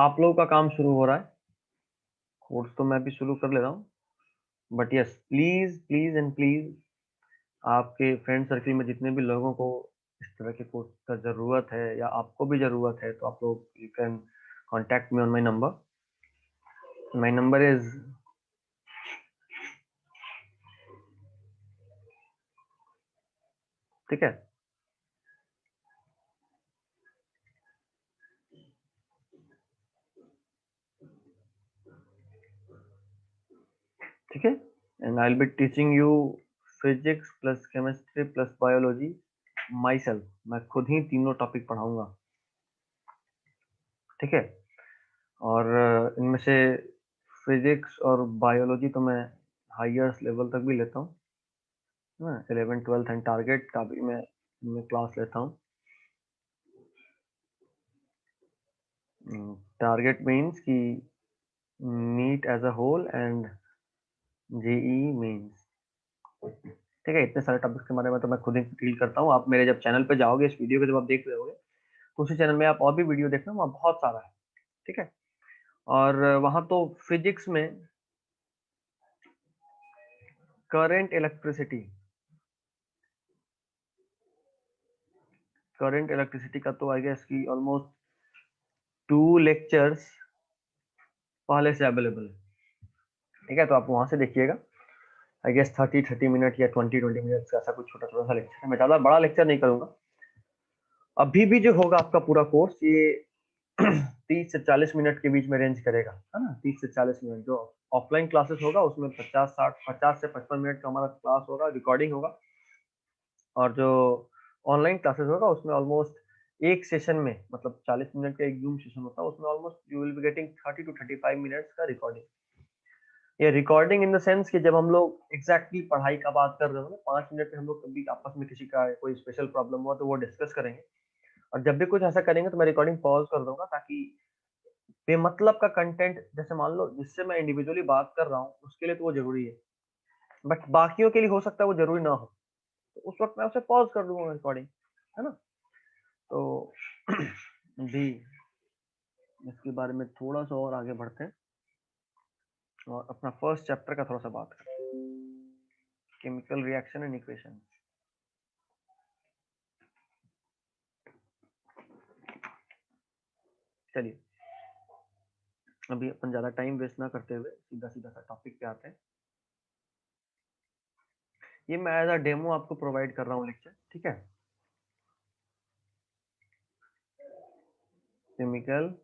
आप लोगों का काम शुरू हो रहा है। कोर्स तो मैं भी शुरू कर ले रहा हूँ, but yes, please please and please, आपके फ्रेंड सर्किल में जितने भी लोगों को इस तरह के कोर्स का जरूरत है या आपको भी जरूरत है, तो आप लोग you can contact me on my number. My number is, ठीक है, ठीक है। And I will be teaching you physics plus chemistry plus biology my self. मैं खुद ही तीनों टॉपिक पढ़ाऊंगा, ठीक है। और इनमें से फिजिक्स और बायोलॉजी तो मैं हाईएस्ट लेवल तक भी लेता हूँ ना, 11th 12th एंड टारगेट का भी मैं क्लास लेता हूँ। टारगेट मीन्स कि NEET as a whole and JEE means, ठीक है। इतने सारे टॉपिक्स के बारे में तो मैं खुद ही डील करता हूँ। आप मेरे जब चैनल पे जाओगे, इस वीडियो को जब आप देख रहे होगे, तो उसी चैनल में आप और भी वीडियो देखना, वहाँ बहुत सारा है, ठीक है। और वहाँ तो फिजिक्स में करंट इलेक्ट्रिसिटी, करंट इलेक्ट्रिसिटी का तो आई गेस कि ऑलमोस्ट 2 लेक्चर्स पहले से अवेलेबल है, ठीक है। तो आप वहां से देखिएगा। आई गेस 30 30 मिनट या 20 20 मिनट का ऐसा कुछ छोटा छोटा सा लेक्चर है। मैं ज्यादा बड़ा लेक्चर नहीं करूंगा। अभी भी जो होगा आपका पूरा कोर्स, ये 30 से 40 मिनट के बीच में रेंज करेगा, है ना। 30 से 40 मिनट जो ऑफलाइन क्लासेस होगा उसमें 50 60 50 से 55 मिनट का हमारा क्लास होगा, रिकॉर्डिंग होगा। और जो ऑनलाइन क्लासेस होगा उसमें ऑलमोस्ट एक सेशन में, मतलब 40 मिनट का एक जूम सेशन होता है, उसमें almost you will be getting 30 to 35 minutes का रिकॉर्डिंग। ये रिकॉर्डिंग इन द सेंस कि जब हम लोग एग्जैक्टली पढ़ाई का बात कर रहे हो ना, 5 मिनट में हम लोग कभी आपस में किसी का कोई स्पेशल प्रॉब्लम हुआ तो वो डिस्कस करेंगे। और जब भी कुछ ऐसा करेंगे तो मैं रिकॉर्डिंग पॉज कर दूंगा, ताकि बेमतलब का कंटेंट, जैसे मान लो जिससे मैं इंडिविजुअली बात कर रहा हूँ उसके लिए तो वो जरूरी है, बट बाकियों के लिए हो सकता है वो जरूरी ना हो, तो उस वक्त मैं उसे पॉज कर दूंगा रिकॉर्डिंग, है ना। तो भी इसके बारे में थोड़ा सा और आगे बढ़ते हैं और अपना फर्स्ट चैप्टर का थोड़ा सा बात करते हैं, केमिकल रिएक्शन एंड इक्वेशन। चलिए, अभी अपन ज्यादा टाइम वेस्ट ना करते हुए सीधा सीधा सा टॉपिक पे आते हैं। ये मैं एज अ डेमो आपको प्रोवाइड कर रहा हूँ लेक्चर, ठीक है। Chemical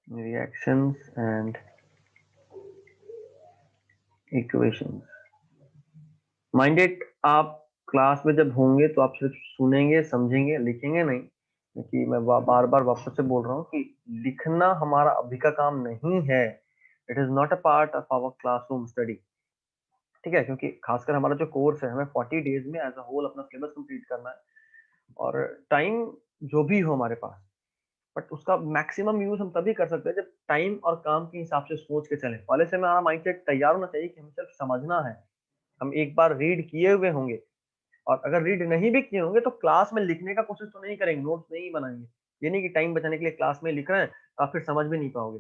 reactions and equations. Minded, आप क्लास में जब होंगे तो आप सिर्फ सुनेंगे, समझेंगे, लिखेंगे नहीं, क्योंकि मैं बार बार वापस से बोल रहा हूँ कि लिखना हमारा अभी का काम नहीं है। It is not a part of our classroom study, ठीक है। क्योंकि खासकर हमारा जो कोर्स है, हमें 40 डेज में एज अ होल अपना सिलेबस कंप्लीट करना है। और टाइम जो भी हो हमारे पास, बट उसका मैक्सिमम यूज हम तभी कर सकते हैं जब टाइम और काम के हिसाब से सोच के चले। पहले से हमारा माइंडसेट तैयार होना चाहिए कि हमें सिर्फ समझना है। हम एक बार रीड किए हुए होंगे, और अगर रीड नहीं भी किए होंगे तो क्लास में लिखने का कोशिश तो नहीं करेंगे, नोट्स नहीं बनाएंगे। ये नहीं कि टाइम बचाने के लिए क्लास में लिख रहे हैं तो आप फिर समझ भी नहीं पाओगे,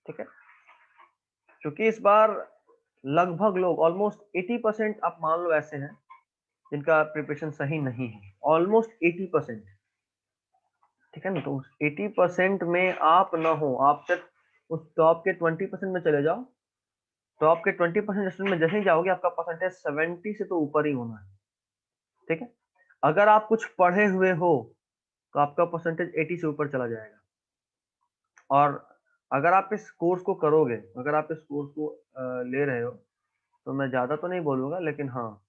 ठीक है। क्योंकि इस बार लगभग लोग ऑलमोस्ट 80% आप मान लो ऐसे हैं जिनका प्रिपरेशन सही नहीं है, ऑलमोस्ट 80%, ठीक है ना। तो उस 80% में आप ना हो, आप सिर्फ उस टॉप के 20% में चले जाओ। टॉप के 20% में जैसे ही जाओगे आपका परसेंटेज 70 से तो ऊपर ही होना है, ठीक है। अगर आप कुछ पढ़े हुए हो तो आपका परसेंटेज 80 से ऊपर चला जाएगा। और अगर आप इस कोर्स को करोगे, अगर आप इस कोर्स को ले रहे हो, तो मैं ज्यादा तो नहीं बोलूंगा, लेकिन हाँ,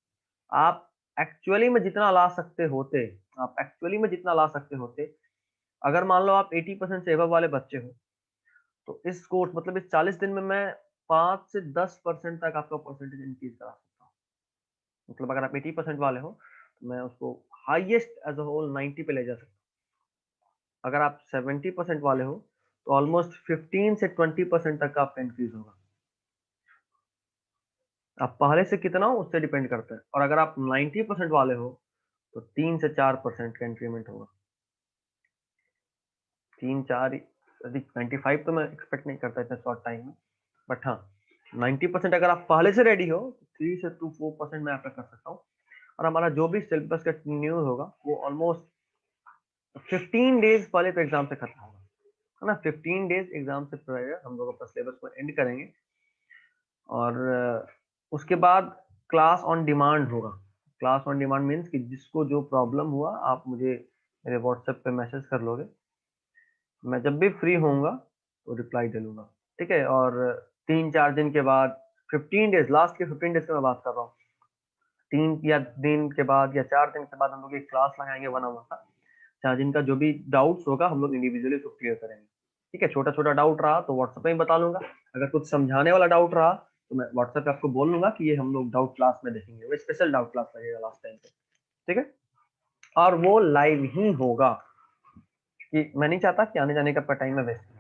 आप एक्चुअली में जितना ला सकते होते, आप एक्चुअली में जितना ला सकते होते, अगर मान लो आप 80% से एबव वाले बच्चे हो, तो इस कोर्स मतलब इस 40 दिन में मैं 5 से 10% तक आपका परसेंटेज इंक्रीज करा सकता हूँ। मतलब अगर आप 80% वाले हो तो मैं उसको हाईएस्ट एज अ होल 90 पे ले जा सकता हूँ। अगर आप 70% वाले हो तो ऑलमोस्ट 15 से 20% तक का आपका इंक्रीज होगा। आप पहले से कितना हो उससे डिपेंड करता है। और अगर आप 90% वाले हो तो 3 से 4% का इंक्रीमेंट होगा। 3-4 95 तो मैं एक्सपेक्ट नहीं करता इतने शॉर्ट टाइम में, बट हाँ 90% अगर आप पहले से रेडी हो 3 से 4% मैं यहाँ पे कर सकता हूँ। और हमारा जो भी सिलेबस का न्यूज होगा वो ऑलमोस्ट 15 डेज पहले तो एग्जाम से खत्म होगा, है ना। 15 डेज एग्जाम से पहले हम लोग अपना सिलेबस को एंड करेंगे और उसके बाद क्लास ऑन डिमांड होगा। क्लास ऑन डिमांड मीन्स कि जिसको जो प्रॉब्लम हुआ आप मुझे मेरे व्हाट्सएप पे मैसेज कर लोगे, मैं जब भी फ्री होऊंगा तो रिप्लाई दे लूंगा, ठीक है। और 3-4 दिन के बाद 15 डेज, लास्ट के 15 डेज की मैं बात कर रहा हूँ, 3 या दिन के बाद या 4 दिन के बाद हम लोग एक क्लास लगाएंगे 1 आवर का। 4 दिन का जो भी डाउट्स होगा हम लोग इंडिविजुअली उसको क्लियर करेंगे, ठीक है। छोटा छोटा डाउट रहा तो व्हाट्सएप में ही बता लूंगा, अगर कुछ समझाने वाला डाउट रहा तो मैं व्हाट्सएप पे आपको बोल लूंगा कि ये हम लोग डाउट क्लास में देखेंगे, वो स्पेशल डाउट क्लास लगेगा लास्ट टाइम पे, ठीक है। और वो लाइव ही होगा, कि मैं नहीं चाहता कि आने जाने का टाइम में वेस्ट हो।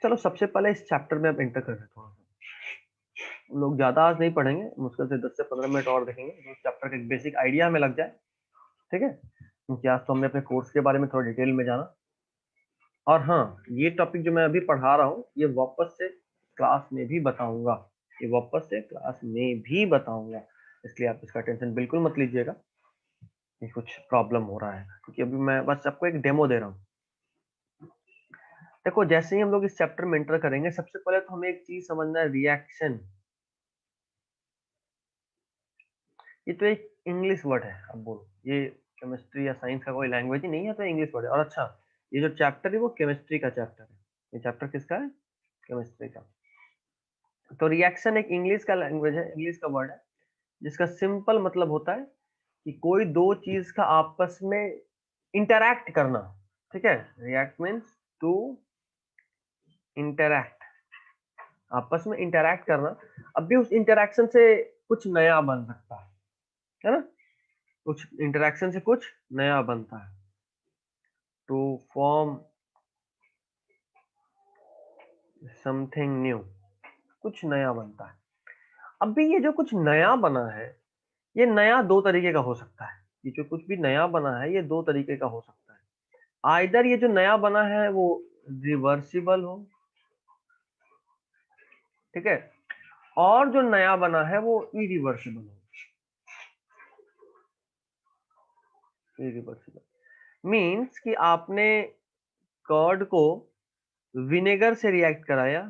चलो सबसे पहले इस चैप्टर में अब एंटर कर रहे हैं थोड़ा सा, लोग ज्यादा आज नहीं पढ़ेंगे, मुश्किल से 10 से 15 मिनट और देखेंगे जो चैप्टर का एक बेसिक आइडिया हमें लग जाए, ठीक है। क्योंकि आज तो हमने अपने कोर्स के बारे में थोड़ा डिटेल में जाना। और हाँ, ये टॉपिक जो मैं अभी पढ़ा रहा हूँ ये वापस से क्लास में भी बताऊंगा, ये वापस से क्लास में भी बताऊंगा, इसलिए आप इसका टेंशन बिल्कुल मत लीजिएगा कि कुछ प्रॉब्लम हो रहा है, क्योंकि अभी मैं बस आपको एक डेमो दे रहा हूँ। देखो जैसे ही हम लोग इस चैप्टर में एंटर करेंगे सबसे पहले तो हमें एक चीज समझना है, रिएक्शन। ये तो एक इंग्लिश वर्ड है, अब बोलो ये केमिस्ट्री या साइंस का कोई लैंग्वेज ही नहीं है, तो इंग्लिश वर्ड है। और अच्छा, ये जो चैप्टर है वो केमिस्ट्री का चैप्टर है, ये चैप्टर किसका है? केमिस्ट्री का। तो रिएक्शन एक इंग्लिश का लैंग्वेज है, इंग्लिश का वर्ड है, जिसका सिंपल मतलब होता है कि कोई दो चीज का आपस में इंटरैक्ट करना, ठीक है। रिएक्ट मीन्स टू इंटरैक्ट, आपस में इंटरैक्ट करना। अब भी उस इंटरैक्शन से कुछ नया बन सकता है ना, कुछ इंटरैक्शन से कुछ नया बनता है, टू फॉर्म समथिंग न्यू, कुछ नया बनता है। अब भी ये जो कुछ नया बना है, ये नया दो तरीके का हो सकता है, ये जो कुछ भी नया बना है ये दो तरीके का हो सकता है। आइदर ये जो नया बना है वो रिवर्सिबल हो, ठीक है, और जो नया बना है वो इरिवर्सिबल हो। इरिवर्सिबल मीन्स कि आपने कर्ड को विनेगर से रिएक्ट कराया,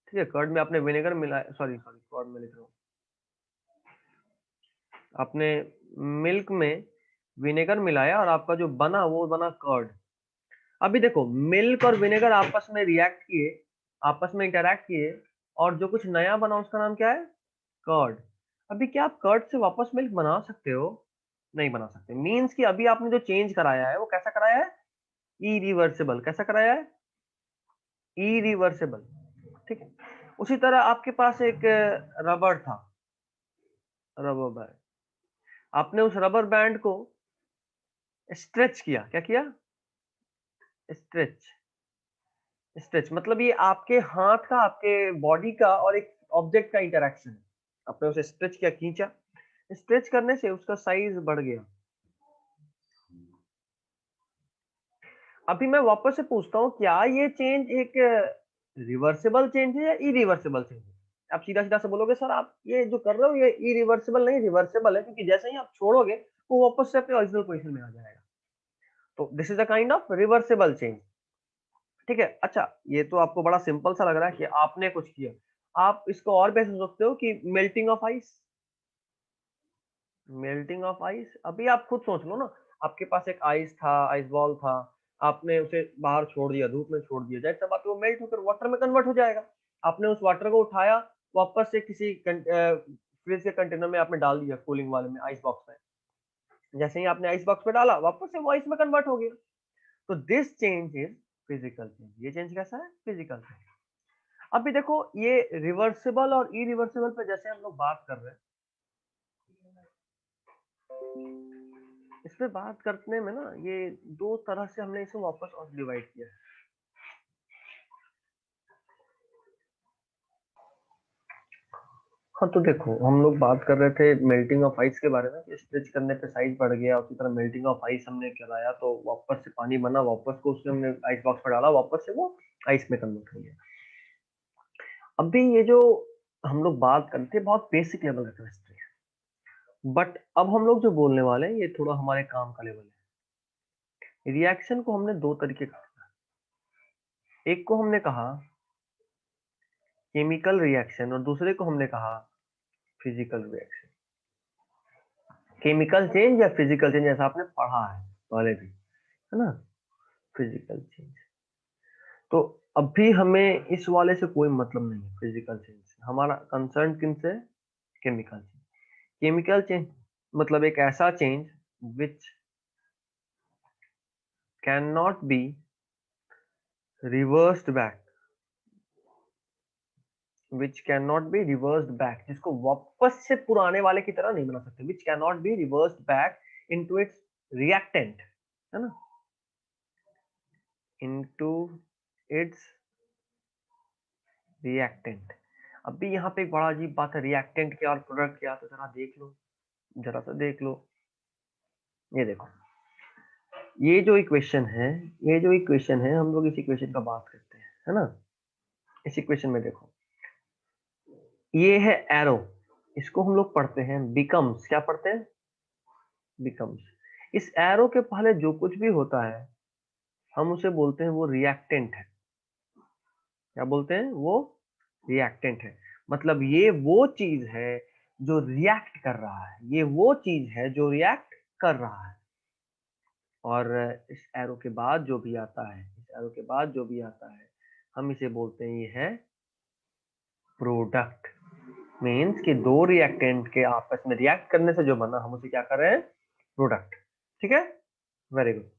ठीक है, कर्ड में आपने विनेगर मिलाया, सॉरी सॉरी कर्ड में लिख रहा हूँ, आपने मिल्क में विनेगर मिलाया और आपका जो बना वो बना कर्ड। अभी देखो मिल्क और विनेगर आपस में रिएक्ट किए, आपस में इंटरैक्ट किए, और जो कुछ नया बना उसका नाम क्या है? कर्ड। अभी क्या आप कर्ड से वापस मिल्क बना सकते हो? नहीं बना सकते। मींस कि अभी आपने जो चेंज कराया है वो कैसा कराया है? इरिवर्सिबल। कैसा कराया है? इरिवर्सिबल, ठीक है। उसी तरह आपके पास एक रबर था, रबर बैंड, आपने उस रबर बैंड को स्ट्रेच किया। क्या किया? स्ट्रेच। स्ट्रेच मतलब ये आपके हाथ का, आपके बॉडी का और एक ऑब्जेक्ट का इंटरेक्शन है। आपने उसे स्ट्रेच किया, खींचा, स्ट्रेच करने से उसका साइज बढ़ गया। अभी मैं वापस से पूछता हूँ, क्या ये चेंज एक रिवर्सिबल चेंज है या इरिवर्सिबल चेंज है? आप सीधा सीधा से बोलोगे सर आप ये जो कर रहे हो ये इरिवर्सिबल नहीं रिवर्सिबल है, क्योंकि जैसे ही आप छोड़ोगे वो वापस से अपने ओरिजिनल पोजीशन में आ जाएगा। तो this is a kind of reversible change, ठीक है। अच्छा, ये तो आपको बड़ा सिंपल सा लग रहा है कि आपने कुछ किया। आप इसको और भी सोच सकते हो कि melting of ice, melting of ice. अभी आप खुद सोच लो ना, आपके पास एक आइस था, आइस बॉल था, आपने उसे बाहर छोड़ दिया, धूप में छोड़ दिया, जाहिर सी बात है वो मेल्ट होकर वाटर में कन्वर्ट हो जाएगा। आपने उस वाटर को उठाया, वापस से किसी फ्रिज के कंटेनर में आपने डाल दिया, कूलिंग वाले में, आइस बॉक्स में। जैसे ही आपने आइस बॉक्स में डाला वापस से वो आइस में कन्वर्ट हो गया। तो this change is physical change. ये चेंज कैसा है? Physical change. अभी देखो ये रिवर्सिबल और इरिवर्सिबल पे जैसे हम लोग बात कर रहे हैं, इस पे बात करने में ना ये दो तरह से हमने इसे वापस और डिवाइड किया है। हाँ तो देखो, हम लोग बात कर रहे थे मेल्टिंग ऑफ आइस के बारे में कि स्ट्रेच करने पे साइज बढ़ गया, उसी तरह मेल्टिंग ऑफ आइस हमने कराया तो वापस से पानी बना, वापस को उसमें हमने आइस बॉक्स में डाला, वापस से वो आइस में कन्वर्ट हो गया। अभी ये जो हम लोग बात करते हैं बहुत बेसिक लेवल का केमिस्ट्री है, बट अब हम लोग जो बोलने वाले हैं ये थोड़ा हमारे काम का लेवल है। रिएक्शन को हमने दो तरीके का कहा। एक को हमने कहा केमिकल रिएक्शन और दूसरे को हमने कहा फिजिकल रिएक्शन। केमिकल चेंज या फिजिकल चेंज ऐसा आपने पढ़ा है पहले भी, है ना, फिजिकल चेंज। तो अभी हमें इस वाले से कोई मतलब नहीं है, फिजिकल चेंज से हमारा कंसर्न किन से, केमिकल चेंज। केमिकल चेंज मतलब एक ऐसा change which can not be reversed back, which can not be reversed back, जिसको वापस से पुराने वाले की तरह नहीं बना सकते, which can not be reversed back into its reactant, है ना, इनटू इट्स रिएक्टेंट। अभी यहाँ पे एक बड़ा अजीब बात है, रिएक्टेंट क्या और प्रोडक्ट क्या, तो जरा देख लो, जरा सा देख लो। ये देखो, ये जो इक्वेशन है, ये जो इक्वेशन है, हम लोग इस इक्वेशन का बात करते हैं, है ना। इस इक्वेशन में देखो, ये है एरो, इसको हम लोग पढ़ते हैं बिकम्स, क्या पढ़ते हैं, बिकम्स। इस एरो के पहले जो कुछ भी होता है हम उसे बोलते हैं वो रिएक्टेंट है। क्या बोलते हैं, वो रिएक्टेंट है। मतलब ये वो चीज है जो रिएक्ट कर रहा है, ये वो चीज है जो रिएक्ट कर रहा है। और इस एरो के बाद जो भी आता है, इस एरो के बाद जो भी आता है हम इसे बोलते हैं ये है प्रोडक्ट। मीन्स कि दो रिएक्टेंट के आपस में रिएक्ट करने से जो बना हम उसे क्या कर रहे हैं, प्रोडक्ट। ठीक है, वेरी गुड।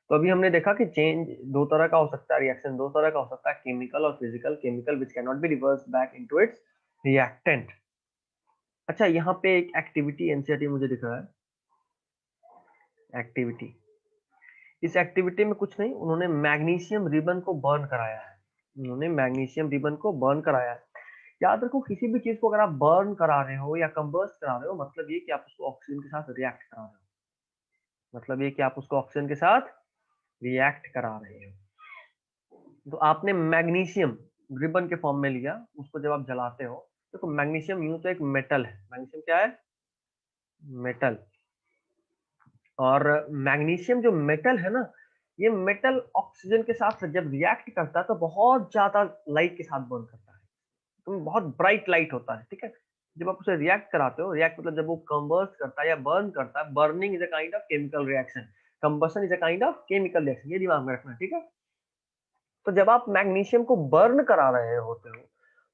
तो अभी हमने देखा कि चेंज दो तरह का हो सकता है, रिएक्शन दो तरह का हो सकता है, केमिकल और physical. Chemical which can not be reverse back into its reactant. अच्छा, यहाँ पे एक एक्टिविटी एनसीईआरटी मुझे दिख रहा है, एक्टिविटी। इस एक्टिविटी में कुछ नहीं, उन्होंने मैग्नीशियम रिबन को बर्न कराया है, उन्होंने मैग्नीशियम रिबन को बर्न कराया है। याद रखो, किसी भी चीज को अगर आप बर्न करा रहे हो या कंबस्ट करा रहे हो, मतलब ये कि आप उसको ऑक्सीजन के साथ रिएक्ट करा रहे हो, मतलब ये कि आप उसको ऑक्सीजन के साथ रिएक्ट करा रहे हो। तो आपने मैग्नीशियम रिबन के फॉर्म में लिया, उसको जब आप जलाते हो, देखो मैग्नीशियम यूं तो एक मेटल है, मैग्नीशियम क्या है, मेटल। और मैग्नीशियम जो मेटल है ना, ये मेटल ऑक्सीजन के साथ जब रिएक्ट करता है तो बहुत ज्यादा लाइट के साथ बर्न करता है, तो बहुत ब्राइट लाइट होता है। ठीक है, जब आप उसे रिएक्ट कराते हो, रिएक्ट मतलब जब वो कंबस्ट करता है या बर्न करता है, burning is a kind of chemical reaction, combustion is a kind of chemical reaction, ये दिमाग में रखना। ठीक है, तो जब आप मैग्नीशियम को बर्न करा रहे होते हो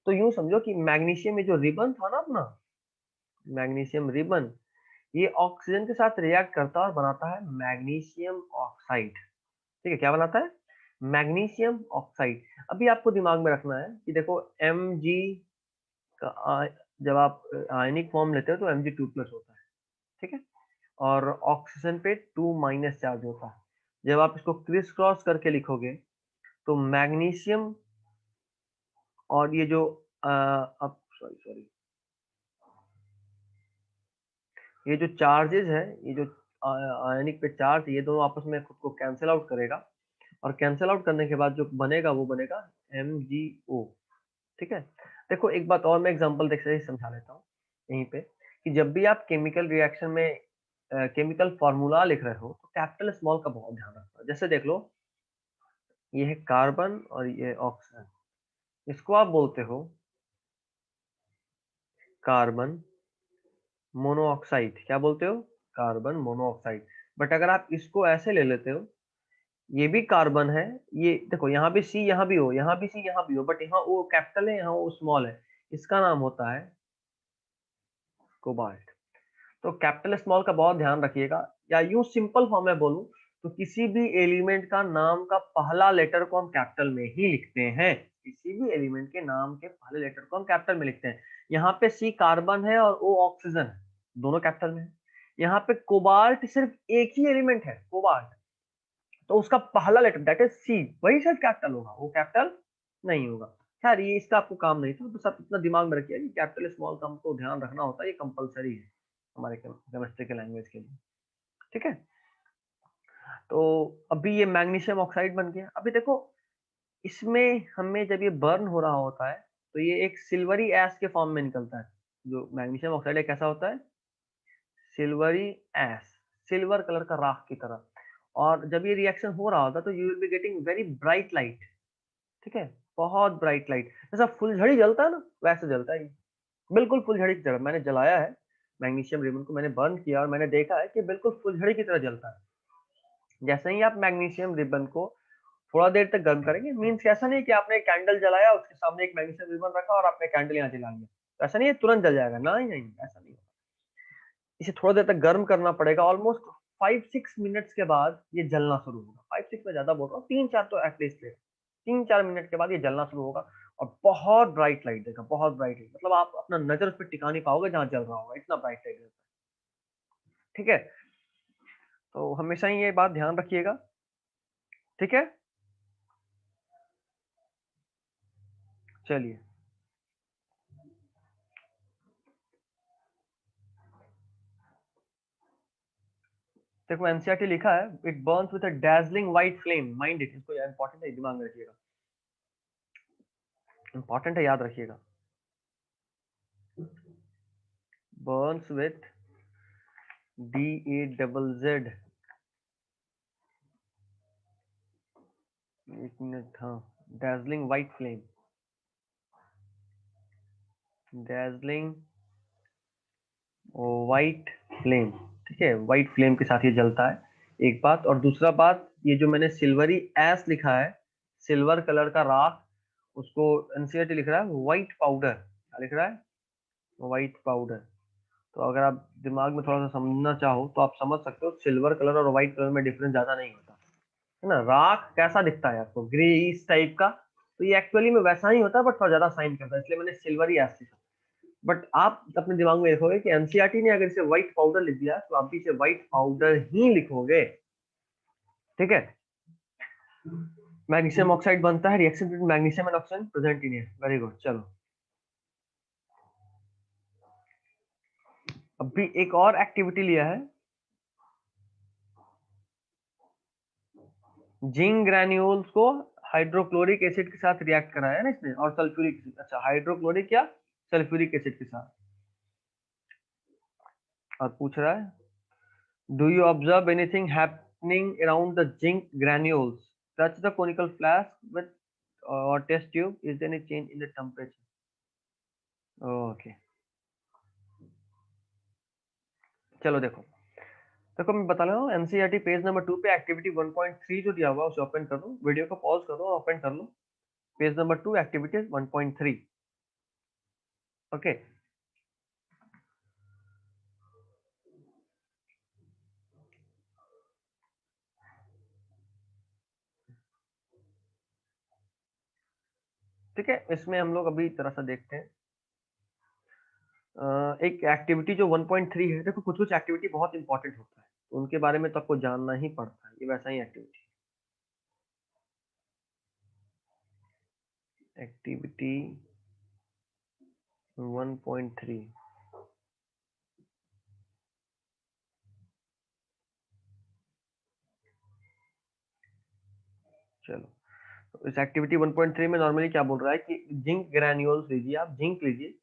तो यूं समझो कि मैग्नीशियम में जो रिबन था ना अपना, मैग्नीशियम रिबन, ये ऑक्सीजन के साथ रिएक्ट करता है और बनाता है मैग्नीशियम ऑक्साइड। ठीक है, क्या बनाता है, मैग्नीशियम ऑक्साइड। अभी आपको दिमाग में रखना है कि देखो Mg का जब आप आयनिक फॉर्म लेते हो तो Mg2+ होता है। ठीक है, और ऑक्सीजन पे 2- चार्ज होता है। जब आप इसको क्रिस क्रॉस करके लिखोगे तो मैग्नीशियम और ये जो अब सॉरी सॉरी, ये जो चार्जेस है, ये जो आयनिक पे चार्ज, ये दोनों आपस में खुद को कैंसिल आउट करेगा, और कैंसिल आउट करने के बाद जो बनेगा वो बनेगा MgO। ठीक है, देखो एक बात और मैं एग्जांपल देख से समझा लेता हूँ यहीं पे, कि जब भी आप केमिकल रिएक्शन में केमिकल फॉर्मूला लिख रहे हो तो कैपिटल स्मॉल का बहुत ध्यान रखना। जैसे देख लो, ये है कार्बन और ये ऑक्सीजन, इसको आप बोलते हो कार्बन मोनोऑक्साइड। क्या बोलते हो, कार्बन मोनोऑक्साइड। बट अगर आप इसको ऐसे ले लेते हो, ये भी कार्बन है, ये देखो यहाँ भी सी, यहाँ भी हो, यहाँ भी सी, यहाँ भी हो, बट यहाँ वो कैपिटल है, यहाँ वो स्मॉल है, इसका नाम होता है कोबाल्ट। तो कैपिटल स्मॉल का बहुत ध्यान रखिएगा, या यूं सिंपल फॉर्म में बोलूं तो किसी भी एलिमेंट का नाम का पहला लेटर को हम कैपिटल में ही लिखते हैं, किसी भी एलिमेंट के नाम के पहले लेटर को हम कैपिटल में लिखते हैं। यहाँ पे सी कार्बन है और ओ ऑक्सीजन है, दोनों कैपिटल में है। यहाँ पे कोबाल्ट सिर्फ एक ही एलिमेंट है, कोबाल्ट, तो उसका पहला लेटर दैट इज सी, वही शायद कैपिटल होगा, वो कैपिटल नहीं होगा। खैर ये इसका आपको काम नहीं था, बस आप इतना दिमाग में रखिए कि कैपिटल स्मॉल का हमको ध्यान रखना होता है, ये कंपलसरी है हमारे केमिस्ट्री के लैंग्वेज के लिए। ठीक है, तो अभी ये मैग्नीशियम ऑक्साइड बन गया। अभी देखो इसमें हमें जब ये बर्न हो रहा होता है तो ये एक सिल्वरी एश के फॉर्म में निकलता है। जो मैग्नीशियम ऑक्साइड है कैसा होता है, सिल्वरी एश, सिल्वर कलर का राख की तरह। और जब ये रिएक्शन हो रहा होता है तो you will be getting very bright light. ठीक है, बहुत ब्राइट लाइट, जैसा फुलझड़ी जलता है ना वैसे जलता है ये, बिल्कुल फुलझड़ी की तरह। मैंने जलाया है मैग्नीशियम रिबन को, मैंने बर्न किया और मैंने देखा है कि बिल्कुल फुलझड़ी की तरह जलता है। जैसे ही आप मैग्नीशियम रिबन को थोड़ा देर तक गर्म करेंगे, मीन्स ऐसा नहीं कि आपने कैंडल जलाया उसके सामने एक मैग्नीशियम रिबन रखा और आपने कैंडल यहाँ जला लिया, तो ऐसा नहीं है तुरंत जल जाएगा, नहीं नहीं ऐसा नहीं। इसे थोड़ा देर तक गर्म करना पड़ेगा, ऑलमोस्ट 5-6 मिनट्स के बाद ये जलना शुरू होगा। 5-6 में ज्यादा बोल रहा हूँ, 3-4 तो एटलीस्ट लेगा। 3-4 मिनट के बाद ये जलना शुरू होगा और बहुत ब्राइट लाइट देगा, बहुत ब्राइट लाइट, मतलब आप अपना नजर उस पर टिका नहीं पाओगे जहां जल रहा होगा, इतना ब्राइट लाइट देगा। ठीक है, तो हमेशा ही ये बात ध्यान रखिएगा। ठीक है, चलिए देखो एनसीईआरटी लिखा है, it burns with a dazzling white flame, mind it, इसको इंपॉर्टेंट है, दिमाग में रखिएगा, इंपॉर्टेंट है, याद रखिएगा। बर्न्स विथ DAZZ, एक मिनट, हाँ, dazzling white flame, dazzling white flame. ठीक है, व्हाइट फ्लेम के साथ ये जलता है, एक बात। और दूसरा बात, ये जो मैंने सिल्वरी एस लिखा है, सिल्वर कलर का राख, उसको एनसीईआरटी लिख रहा है व्हाइट पाउडर, क्या लिख रहा है, व्हाइट पाउडर। तो अगर आप दिमाग में थोड़ा सा समझना चाहो तो आप समझ सकते हो, सिल्वर कलर और व्हाइट कलर में डिफरेंस ज्यादा नहीं होता है ना। राख कैसा दिखता है आपको, ग्रीस टाइप का, तो ये एक्चुअली में वैसा ही होता है बट थोड़ा ज्यादा शाइन करता है, इसलिए मैंने सिल्वरी एस लिखा। बट आप अपने दिमाग में लिखोगे कि एनसीईआरटी ने अगर इसे व्हाइट पाउडर लिख दिया तो आप भी इसे व्हाइट पाउडर ही लिखोगे। ठीक है, मैग्नीशियम ऑक्साइड बनता है, reaction between magnesium and oxygen present in air, very good. चलो अभी एक और एक्टिविटी लिया है, जिंक ग्रैन्यूल्स को हाइड्रोक्लोरिक एसिड के साथ रिएक्ट कराया है ना इसने, और सल्फ्यूरिक एसिड, अच्छा हाइड्रोक्लोरिक या सल्फ्यूरिक एसिड के साथ। और पूछ रहा है, do you observe anything happening around the zinc granules, touch the conical flask with or test tube, is there any change in the temperature? Okay, चलो देखो, देखो मैं बता रहा हूँ, एनसीईआरटी पेज नंबर 2 पे एक्टिविटी 1.3 जो दिया हुआ है उसे ओपन कर दो, वीडियो को पॉज कर दो और ओपन कर लो, पेज नंबर 2 एक्टिविटी 1.3। ओके, ठीक है, इसमें हम लोग अभी तरह सा देखते हैं। एक एक्टिविटी जो 1.3 है, देखो कुछ कुछ एक्टिविटी बहुत इंपॉर्टेंट होता है तो उनके बारे में तो आपको जानना ही पड़ता है, ये वैसा ही एक्टिविटी, एक्टिविटी 1.3। चलो, तो इस एक्टिविटी 1.3 में नॉर्मली क्या बोल रहा है कि जिंक ग्रैन्यूल्स लीजिए, आप जिंक लीजिए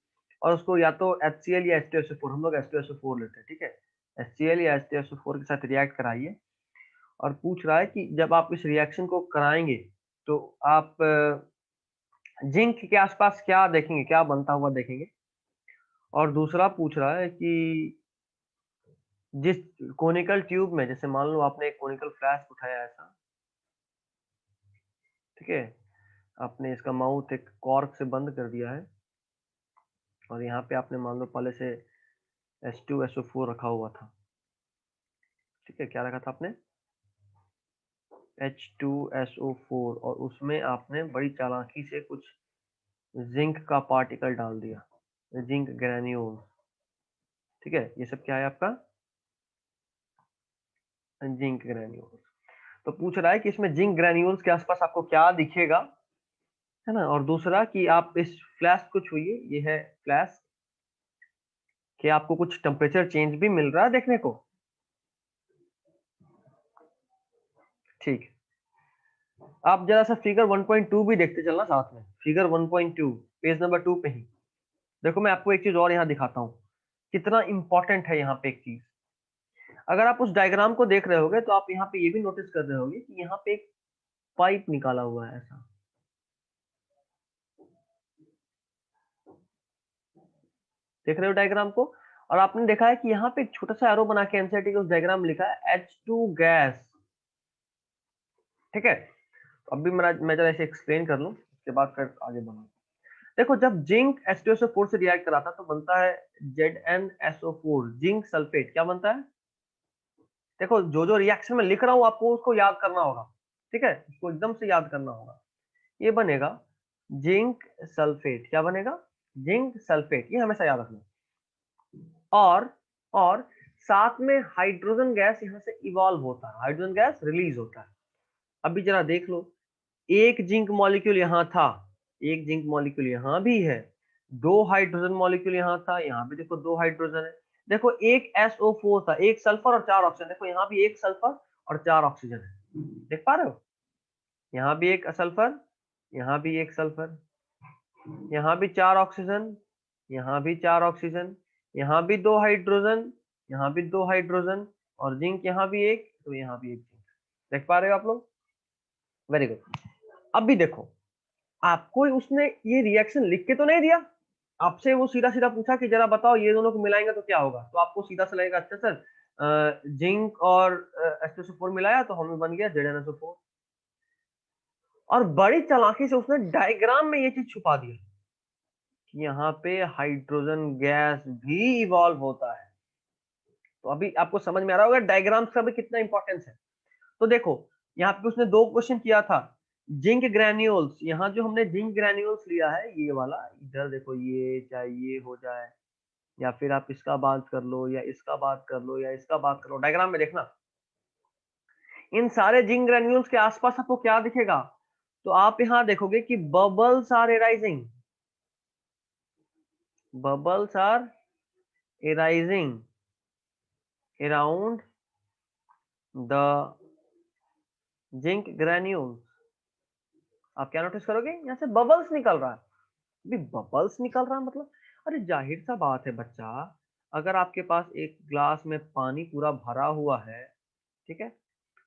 और उसको या तो HCl या H2SO4, हम लोग H2SO4 लेते हैं, ठीक है, HCl या H2SO4 के साथ रिएक्ट कराइए। और पूछ रहा है कि जब आप इस रिएक्शन को कराएंगे तो आप जिंक के आसपास क्या देखेंगे, क्या बनता हुआ देखेंगे। और दूसरा पूछ रहा है कि जिस कोनिकल ट्यूब में, जैसे मान लो आपने एक कोनिकल फ्लास्क उठाया ऐसा, ठीक है, आपने इसका माउथ एक कॉर्क से बंद कर दिया है और यहाँ पे आपने मान लो पहले से H2SO4 रखा हुआ था, ठीक है, क्या रखा था आपने, H2SO4, और उसमें आपने बड़ी चालाकी से कुछ जिंक का पार्टिकल डाल दिया, जिंक ग्रैन्यूल। ठीक है, ये सब क्या है आपका, जिंक ग्रैन्यूल। तो पूछ रहा है कि इसमें जिंक ग्रैन्यूल्स के आसपास आपको क्या दिखेगा। है ना। और दूसरा कि आप इस फ्लैस्क को छूइए, ये है फ्लैस्क, कि आपको कुछ टेम्परेचर चेंज भी मिल रहा है देखने को। ठीक, आप जरा सा फिगर 1.2 भी देखते चलना साथ में, फिगर 1.2 पेज नंबर 2 पे ही। देखो मैं आपको एक चीज और यहाँ दिखाता हूँ, कितना इंपॉर्टेंट है यहाँ पे एक चीज। अगर आप उस डायग्राम को देख रहे होगे तो आप यहाँ पे ये भी नोटिस कर रहे होगे कि यहाँ पे एक पाइप निकाला हुआ है ऐसा। देख रहे हो डायग्राम को? और आपने देखा है कि यहाँ पे एक छोटा सा एरो बना के एनसीईआरटी के उस डायग्राम में लिखा है H2 गैस। ठीक है, तो अभी मैं जरा इसे एक्सप्लेन कर लूं, उसके बाद फिर आगे बढ़ूं। देखो जब जिंक H2SO4 से रिएक्ट कराता है तो बनता है ZnSO4, जिंक सल्फेट। क्या बनता है? देखो जो जो रिएक्शन में लिख रहा हूं आपको उसको याद करना होगा, ठीक है, उसको एकदम से याद करना होगा। ये बनेगा जिंक सल्फेट। क्या बनेगा? जिंक सल्फेट, ये हमेशा याद रखना। और साथ में हाइड्रोजन गैस यहाँ से इवॉल्व होता है, हाइड्रोजन गैस रिलीज होता है। अभी जरा देख लो, एक जिंक मॉलिक्यूल यहाँ था, एक जिंक मॉलिक्यूल यहाँ भी है, दो हाइड्रोजन मॉलिक्यूल यहाँ था, यहाँ भी देखो दो हाइड्रोजन है। देखो एक SO4 था, एक सल्फर और चार ऑक्सीजन। देखो यहाँ भी एक सल्फर और चार ऑक्सीजन है, देख पा रहे हो? यहाँ भी एक सल्फर, यहाँ भी एक सल्फर, यहाँ भी चार ऑक्सीजन, यहाँ भी चार ऑक्सीजन, यहाँ भी दो हाइड्रोजन, यहाँ भी दो हाइड्रोजन, और जिंक यहाँ भी एक, तो यहाँ भी एक जिंक। देख पा रहे हो आप लोग? Very good. अब भी देखो, आपको उसने ये रिएक्शन लिख के तो नहीं दिया, आपसे वो सीधा सीधा पूछा कि जरा बताओ ये दोनों को मिलाएंगे तो क्या होगा, तो आपको सीधा सा लगेगा अच्छा सर जिंक और H2SO4 मिलाया तो हमें बन गया ZnSO4। और बड़ी चालाकी से उसने डायग्राम में ये चीज छुपा दिया कि यहाँ पे हाइड्रोजन गैस भी इवॉल्व होता है। तो अभी आपको समझ में आ रहा होगा डायग्राम्स का भी कितना इंपॉर्टेंस है। तो देखो यहाँ पे उसने दो क्वेश्चन किया था, जिंक ग्रैन्यूल्स, यहाँ जो हमने जिंक ग्रैन्यूल्स लिया है ये वाला, इधर देखो, ये चाहे ये हो जाए या फिर आप इसका बात कर लो या इसका बात कर लो या इसका बात कर लो, डायग्राम में देखना इन सारे जिंक ग्रैन्यूल्स के आसपास आपको क्या दिखेगा? तो आप यहाँ देखोगे कि bubbles are arising, bubbles are arising around the zinc granules. आप क्या नोटिस करोगे? यहाँ से बबल्स निकल रहा है। अभी बबल्स निकल रहा है मतलब, अरे जाहिर सा बात है बच्चा, अगर आपके पास एक ग्लास में पानी पूरा भरा हुआ है, ठीक है,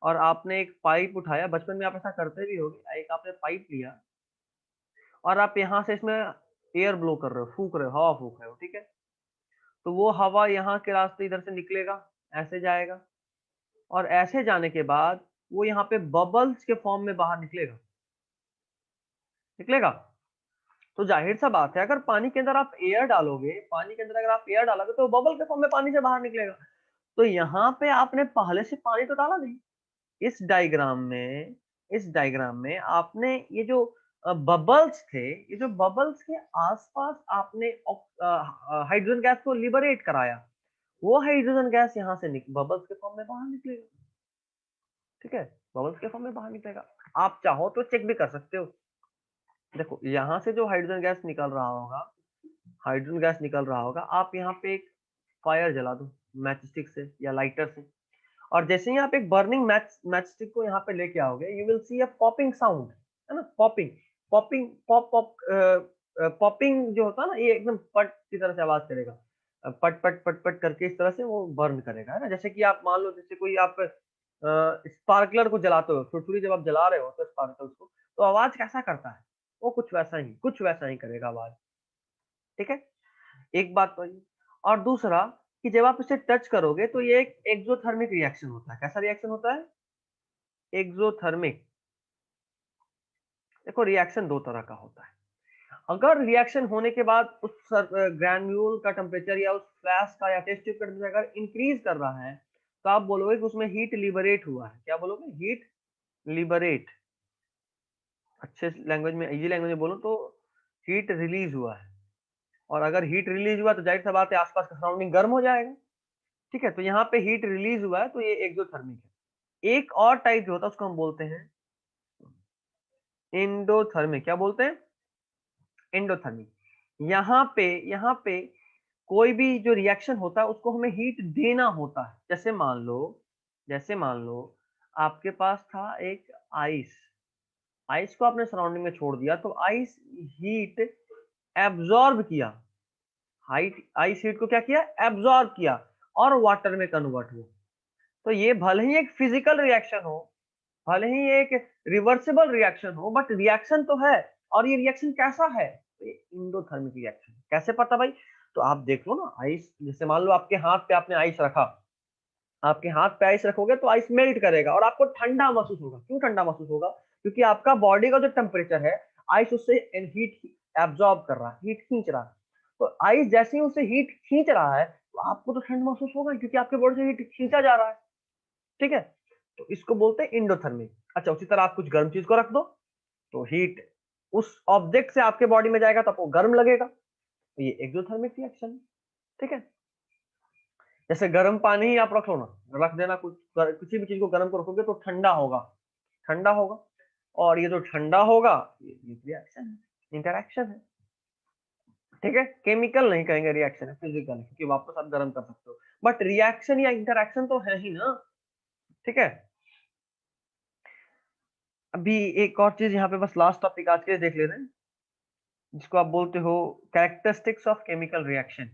और आपने एक पाइप उठाया, बचपन में आप ऐसा करते भी होगे, एक आपने पाइप लिया और आप यहाँ से इसमें एयर ब्लो कर रहे हो, फूक रहे हो, हवा फूक रहे हो, ठीक है, तो वो हवा यहाँ के रास्ते इधर से निकलेगा, ऐसे जाएगा, और ऐसे जाने के बाद वो यहाँ पे बबल्स के फॉर्म में बाहर निकलेगा, निकलेगा। तो जाहिर सा बात है अगर पानी के अंदर आप एयर डालोगे, पानी के अंदर अगर आप एयर डालोगे तो बबल के फॉर्म में पानी से बाहर निकलेगा। तो यहाँ पे आपने पहले से पानी तो डाला नहीं। इस डायग्राम में, इस डायग्राम में आपने ये जो बबल्स थे, ये जो बबल्स के आसपास आपने हाइड्रोजन गैस को लिबरेट कराया, वो हाइड्रोजन गैस यहाँ से बबल्स के फॉर्म में बाहर निकलेगा, ठीक है, बबल्स के फॉर्म में बाहर निकलेगा। आप चाहो तो चेक भी कर सकते हो। देखो यहाँ से जो हाइड्रोजन गैस निकल रहा होगा, हाइड्रोजन गैस निकल रहा होगा, आप यहाँ पे एक फायर जला दो मैच स्टिक से या लाइटर से, और जैसे ही आप एक बर्निंग मैच स्टिक को यहाँ पे लेके आओगे, you will see a popping sound, है ना, popping, popping, pop pop, popping जो होता है ना, ये एकदम पट की तरह से आवाज करेगा, पट पट पट पट करके इस तरह से वो बर्न करेगा, है ना। जैसे कि आप मान लो, जैसे कोई आप स्पार्कलर को जलाते हो, छुरछुरी जब आप जला रहे हो तो स्पार्कल्स को, तो आवाज कैसा करता है? वो कुछ वैसा ही करेगा आवाज, ठीक है। एक बात तो ये, और दूसरा कि जब आप इसे टच करोगे तो ये एक एक्सोथर्मिक रिएक्शन होता है। कैसा रिएक्शन होता है? एक्सोथर्मिक। देखो रिएक्शन दो तरह का होता है। अगर रिएक्शन होने के बाद उस ग्रैन्यूल का टेम्परेचर या उस फ्लास्क का या टेस्ट ट्यूब का टेम्परेचर अगर इंक्रीज कर रहा है तो आप बोलोगे कि उसमें हीट लिबरेट हुआ है। क्या बोलोगे? Heat liberate. अच्छे लैंग्वेज में, इजी लैंग्वेज में बोलो तो हीट रिलीज हुआ है। और अगर हीट रिलीज हुआ तो जाहिर सा बात है आसपास का सराउंडिंग गर्म हो जाएगा, ठीक है। तो यहाँ पे हीट रिलीज हुआ है तो ये एक्सोथर्मिक है। एक और टाइप जो होता है उसको हम बोलते हैं एंडोथर्मिक। क्या बोलते हैं? एंडोथर्मिक। यहाँ पे कोई भी जो रिएक्शन होता है उसको हमें हीट देना होता है। जैसे मान लो आपके पास था एक आइस, आइस को आपने सराउंडिंग में छोड़ दिया तो आइस हीट एब्जॉर्ब किया, आइस हीट को क्या किया, एब्जॉर्ब किया और वाटर में कन्वर्ट हुआ। तो ये भले ही एक फिजिकल रिएक्शन हो, भले ही एक रिवर्सिबल रिएक्शन हो, बट रिएक्शन तो है। और ये रिएक्शन कैसा है, तो ये इंडोथर्मिक रिएक्शन। कैसे पता भाई, तो आप देख लो ना, आइस जैसे मान लो आपके हाथ पे आपने आइस रखा, आपके हाथ पे आइस रखोगे तो आइस मेल्ट करेगा और आपको ठंडा महसूस होगा। क्यों ठंडा महसूस होगा, क्योंकि आपका बॉडी का जो टेम्परेचर है आइस उससे हीट एब्जॉर्ब कर रहा है, हीट खींच रहा है। तो आइस जैसे ही उससे हीट खींच रहा है तो आपको तो ठंड महसूस होगा, क्योंकि आपके बॉडी से हीट खींचा जा रहा है। ठीक है, तो इसको बोलते हैं इंडोथर्मिक। अच्छा, उसी तरह आप कुछ गर्म चीज को रख दो तो हीट उस ऑब्जेक्ट से आपके बॉडी में जाएगा तो आपको गर्म लगेगा, तो ये एक्सोथर्मिक रिएक्शन है। ठीक है, जैसे गर्म पानी ही आप रख लो ना, रख देना, किसी भी चीज को गर्म को रखोगे तो ठंडा होगा, ठंडा होगा। और ये जो ठंडा होगा ये रिएक्शन है, इंटरैक्शन है। ठीक है, केमिकल नहीं कहेंगे, रिएक्शन है, फिजिकल है, क्योंकि वापस आप गर्म कर सकते हो, बट रिएक्शन या इंटरैक्शन तो है ही ना। ठीक है, अभी एक और चीज यहाँ पे बस लास्ट टॉपिक आज के लिए देख लेते हैं, जिसको आप बोलते हो characteristics of chemical reaction.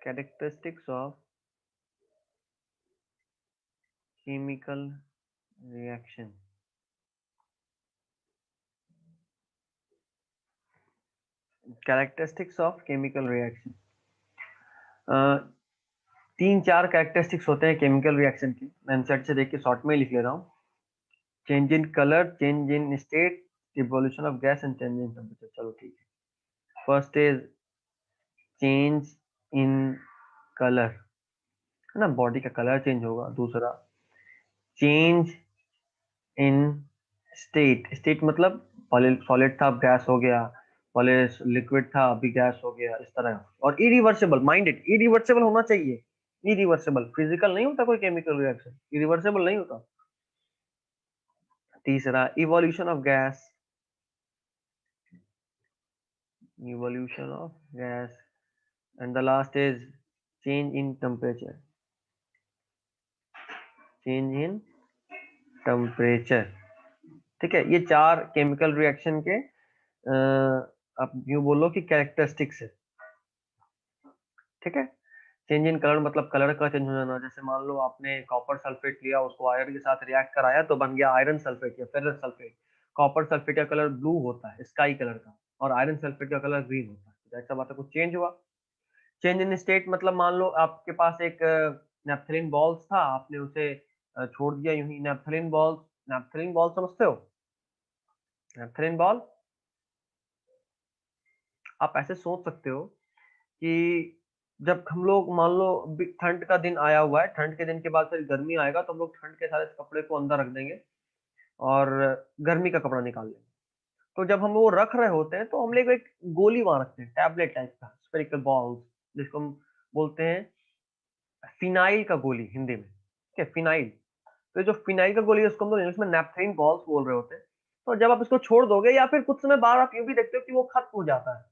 Characteristics of chemical reaction. Characteristics of chemical reaction, तीन चार कैरेक्टरिस्टिक्स होते हैं केमिकल रिएक्शन की। मैं एमसेट से देख के शॉर्ट में लिख ले रहा हूँ। Change in colour, change in state, evolution of gas and change in temperature. चलो ठीक है, first is change in colour, है ना, बॉडी का कलर चेंज होगा। दूसरा चेंज इन स्टेट, स्टेट मतलब पहले सॉलिड था अब गैस हो गया, पहले लिक्विड था अभी गैस हो गया, इस तरह। और इरिवर्सिबल, माइंडेड, इरिवर्सिबल होना चाहिए, इरिवर्सिबल, फिजिकल नहीं होता कोई केमिकल रिएक्शन, इरिवर्सिबल नहीं होता। तीसरा evolution of gas, evolution of gas, and the last is change in temperature, change in temperature। ठीक है, ये चार केमिकल रिएक्शन के आप यूं बोलो कि कैरेक्टरिस्टिक्स है। ठीक है, चेंज इन कलर मतलब कलर का चेंज हो जाना। जैसे मान लो आपने कॉपर सल्फेट लिया, उसको आयरन के साथ रिएक्ट कराया तो बन गया आयरन सल्फेट या फेरस सल्फेट। कॉपर सल्फेट का कलर ब्लू होता है, स्काई कलर का, और आयरन सल्फेट का कलर ग्रीन होता है। ऐसा बात है, कुछ चेंज हुआ। चेंज इन स्टेट मतलब मान लो आपके पास एक नैप्थलीन बॉल्स था, आपने उसे छोड़ दिया यूं ही। नैप्थलीन बॉल्स, नैप्थलीन बॉल समझते हो, नैप्थलीन बॉल। आप ऐसे सोच सकते हो कि जब हम लोग मान लो अभी ठंड का दिन आया हुआ है, ठंड के दिन के बाद फिर गर्मी आएगा तो हम लोग ठंड के सारे कपड़े को अंदर रख देंगे और गर्मी का कपड़ा निकाल लेंगे। तो जब हम वो रख रहे होते हैं तो हम लोग एक गोली वहां रखते हैं, टैबलेट टाइप का स्फेरिकल बॉल्स, जिसको हम बोलते हैं फिनाइल का गोली हिंदी में। ठीक है, फिनाइल। तो ये जो फिनाइल का गोली है उसको हम लोग इंग्लिश में नैप्थलीन बॉल्स बोल रहे होते हैं। तो जब आप इसको छोड़ दोगे या फिर कुछ समय बाद आप यूं भी देखते हो कि वो खत्म हो जाता है।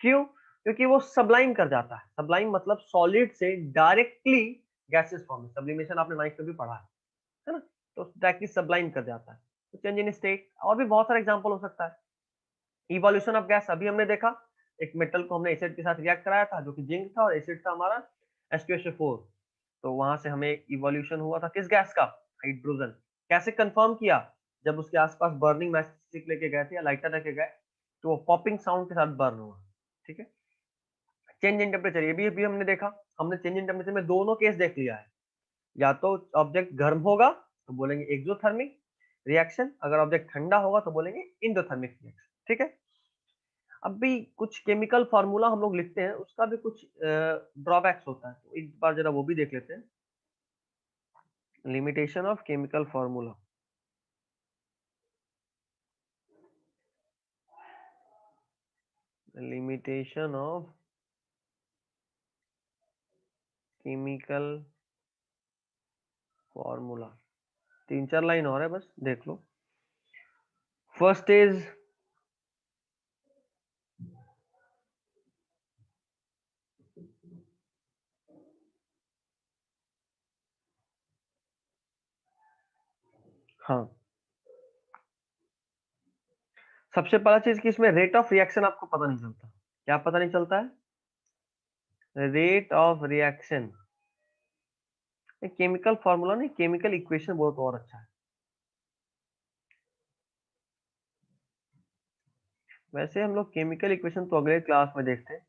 क्यों, क्योंकि वो सबलाइम कर जाता है। सबलाइम मतलब सॉलिड से डायरेक्टली गैसेस फॉर्म में, सब्लिमेशन आपने नाइन्थ में भी पढ़ा है ना। तो डायरेक्टली सबलाइम कर जाता है। तो चेंज इन स्टेट और भी बहुत सारे एग्जांपल हो सकता है। इवोल्यूशन ऑफ गैस अभी हमने देखा, एक मेटल को हमने एसिड के साथ रिएक्ट कराया था जो कि जिंक था, और एसिड था हमारा H2SO4। तो वहां से हमें इवोल्यूशन हुआ था किस गैस का, हाइड्रोजन। कैसे कंफर्म किया, जब उसके आसपास बर्निंग मैच स्टिक लेके गए थे या लाइटर लेके गए तो वो पॉपिंग साउंड के साथ बर्न हुआ। ठीक है, चेंज इन टेम्परेचर ये भी अभी हमने देखा। हमने चेंज इन टेम्परेचर में दोनों केस देख लिया है। या तो ऑब्जेक्ट गर्म होगा तो बोलेंगे एक्सोथर्मिक रिएक्शन, अगर ऑब्जेक्ट ठंडा होगा तो बोलेंगे इंडोथर्मिक रिएक्शन। ठीक है, अब भी कुछ केमिकल फार्मूला हम लोग लिखते हैं, उसका भी कुछ ड्रॉबैक्स होता है, तो एक बार जरा वो भी देख लेते हैं। Limitation of chemical formula. Limitation of chemical formula. 3-4 line और है, बस देख लो। फर्स्ट इज हाँ, सबसे पहला चीज कि इसमें रेट ऑफ रिएक्शन आपको पता नहीं चलता। क्या पता नहीं चलता है? Rate of reaction. Chemical formula नहीं, केमिकल इक्वेशन बहुत और अच्छा है। वैसे हम लोग केमिकल इक्वेशन तो अगले क्लास में देखते हैं,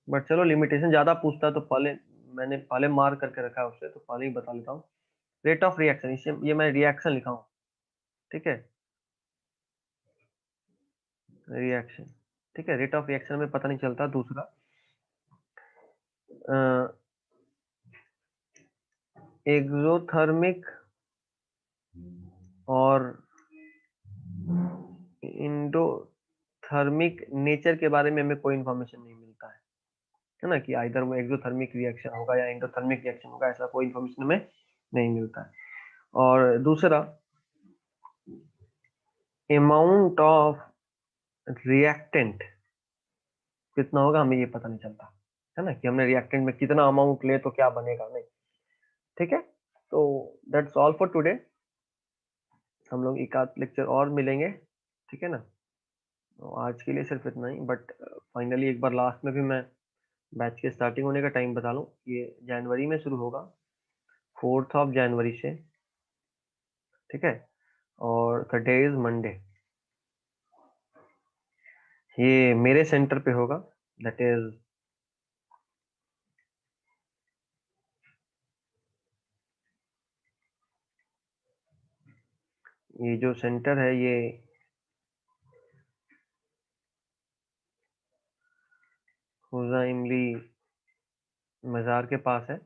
बट चलो लिमिटेशन ज्यादा पूछता है तो पहले मैंने पहले मार्क करके रखा है उससे, तो पहले ही बता लेता हूँ। रेट ऑफ रिएक्शन, इसे ये मैं रिएक्शन लिखा हूँ, ठीक है, रिएक्शन, ठीक है। रेट ऑफ रिएक्शन में पता नहीं चलता। दूसरा एक्सोथर्मिक और इंडोथर्मिक नेचर के बारे में हमें कोई इंफॉर्मेशन नहीं मिलता है ना, कि आइदर वो एक्सोथर्मिक रिएक्शन होगा या इंडोथर्मिक रिएक्शन होगा, ऐसा कोई इंफॉर्मेशन हमें नहीं मिलता है। और दूसरा, अमाउंट ऑफ रिएक्टेंट कितना होगा हमें ये पता नहीं चलता है ना, कि हमने रिएक्टेंट में कितना अमाउंट ले तो क्या बनेगा, नहीं, ठीक है। तो दैट्स ऑल फॉर टुडे। हम लोग एक आध लेक्चर और मिलेंगे, ठीक है ना। तो आज के लिए सिर्फ इतना ही, बट फाइनली एक बार लास्ट में भी मैं बैच के स्टार्टिंग होने का टाइम बता लूँ। ये जनवरी में शुरू होगा, 4th ऑफ जनवरी से, ठीक है। और द डे इज मंडे। ये मेरे सेंटर पे होगा, दैट इज ये जो सेंटर है ये खोजा इमली मजार के पास है।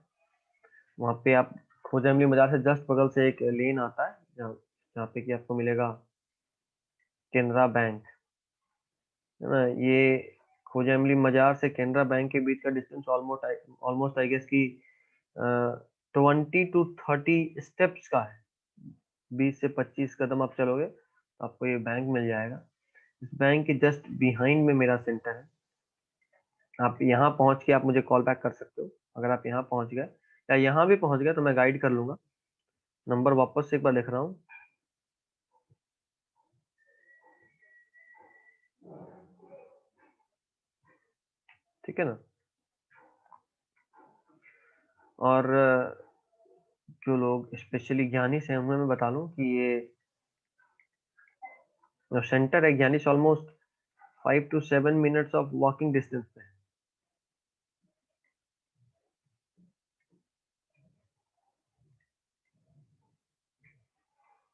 वहाँ पे आप खोजा इमली मजार से जस्ट बगल से एक लेन आता है, जहाँ जहाँ पे कि आपको मिलेगा केनरा बैंक, है ना। ये खोजा इमली मजार से केनरा बैंक के बीच का डिस्टेंस ऑलमोस्ट आई गेस की 20 to 30 स्टेप्स का है। 20 से 25 कदम आप चलोगे तो आपको ये बैंक मिल जाएगा। इस बैंक के जस्ट बिहाइंड में मेरा सेंटर है। आप यहाँ पहुंच के आप मुझे कॉल बैक कर सकते हो। अगर आप यहाँ पहुंच गए या यहाँ भी पहुंच गए तो मैं गाइड कर लूंगा। नंबर वापस से एक बार लिख रहा हूँ, ठीक है ना। और जो लोग स्पेशली ज्ञानी से, उन्हें मैं बता लूं कि ये जो सेंटर है ज्ञानी से almost 5 to 7 minutes of walking distance पे है,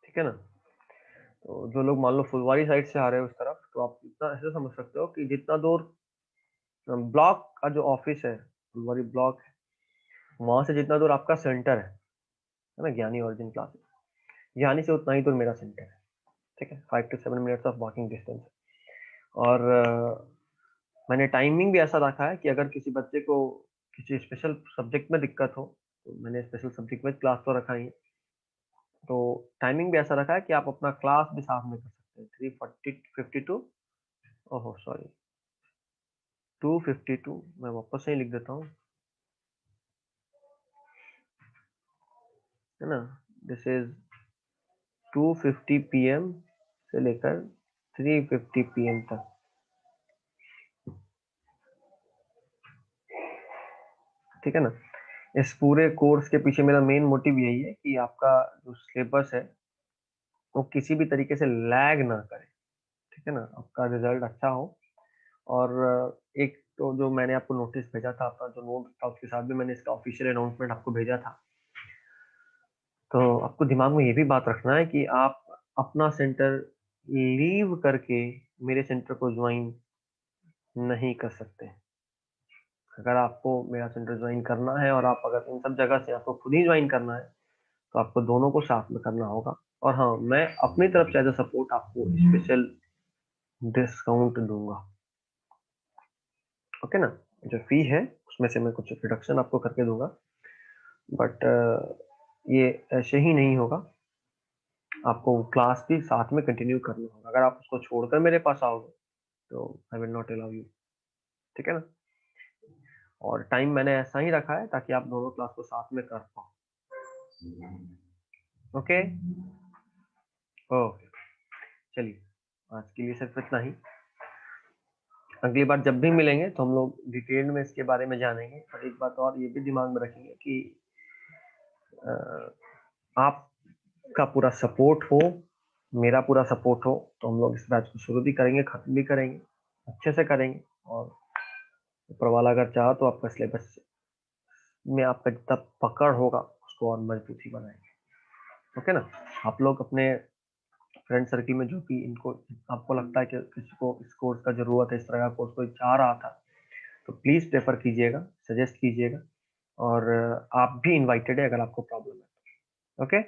ठीक है ना। तो जो लोग मान लो फुलवारी साइड से आ रहे हो उस तरफ, तो आप इतना ऐसे समझ सकते हो कि जितना दूर ब्लॉक का जो ऑफिस है, फुलवारी ब्लॉक है, वहां से जितना दूर आपका सेंटर है ना, ज्ञानी ओरिजिन क्लासेस, ज्ञानी से उतना ही दूर मेरा सेंटर है, ठीक है। 5 to 7 minutes of walking distance. और मैंने टाइमिंग भी ऐसा रखा है कि अगर किसी बच्चे को किसी स्पेशल सब्जेक्ट में दिक्कत हो, तो मैंने स्पेशल सब्जेक्ट में क्लास तो रखा ही है, तो टाइमिंग भी ऐसा रखा है कि आप अपना क्लास भी साथ में कर सकते हैं। 3:52, ओहो सॉरी, 2:52, मैं वापस से ही लिख देता हूँ, है ना। दिस इज 2:50 PM से लेकर 3:50 PM तक, ठीक है ना। इस पूरे कोर्स के पीछे मेरा मेन मोटिव यही है कि आपका जो सिलेबस है वो किसी भी तरीके से लैग ना करे, ठीक है ना, आपका रिजल्ट अच्छा हो। और एक तो जो मैंने आपको नोटिस भेजा था, आपका जो नोट था उसके साथ भी मैंने इसका ऑफिशियल अनाउंसमेंट आपको भेजा था। तो आपको दिमाग में ये भी बात रखना है कि आप अपना सेंटर लीव करके मेरे सेंटर को ज्वाइन नहीं कर सकते। अगर आपको मेरा सेंटर ज्वाइन करना है और आप अगर इन सब जगह से आपको खुद ही ज्वाइन करना है, तो आपको दोनों को साथ में करना होगा। और हाँ, मैं अपनी तरफ से एज अ सपोर्ट आपको स्पेशल डिस्काउंट दूंगा। ओके ना। जो फी है उसमें से मैं कुछ रिडक्शन आपको करके दूंगा, बट ये ऐसे ही नहीं होगा, आपको क्लास भी साथ में कंटिन्यू करना होगा। अगर आप उसको छोड़कर मेरे पास आओगे तो I will not allow you, ठीक है ना। और टाइम मैंने ऐसा ही रखा है ताकि आप दोनों क्लास को साथ में कर पाओ। ओके ओके, चलिए आज के लिए सिर्फ इतना ही। अगली बार जब भी मिलेंगे तो हम लोग डिटेल में इसके बारे में जानेंगे। और एक बात और ये भी दिमाग में रखेंगे कि आपका पूरा सपोर्ट हो, मेरा पूरा सपोर्ट हो, तो हम लोग इस बैच को शुरू भी करेंगे, खत्म भी करेंगे, अच्छे से करेंगे। और ऊपर वाला अगर चाहा तो आपका सिलेबस में आपका जितना पकड़ होगा उसको और मजबूती बनाएंगे। ओके ना। आप लोग अपने फ्रेंड सर्किल में जो भी इनको आपको लगता है कि किसी को इस कोर्स का जरूरत है, इस तरह का कोर्स कोई चाह रहा था, तो प्लीज प्रेफर कीजिएगा, सजेस्ट कीजिएगा। और आप भी इनवाइटेड है अगर आपको प्रॉब्लम है। ओके।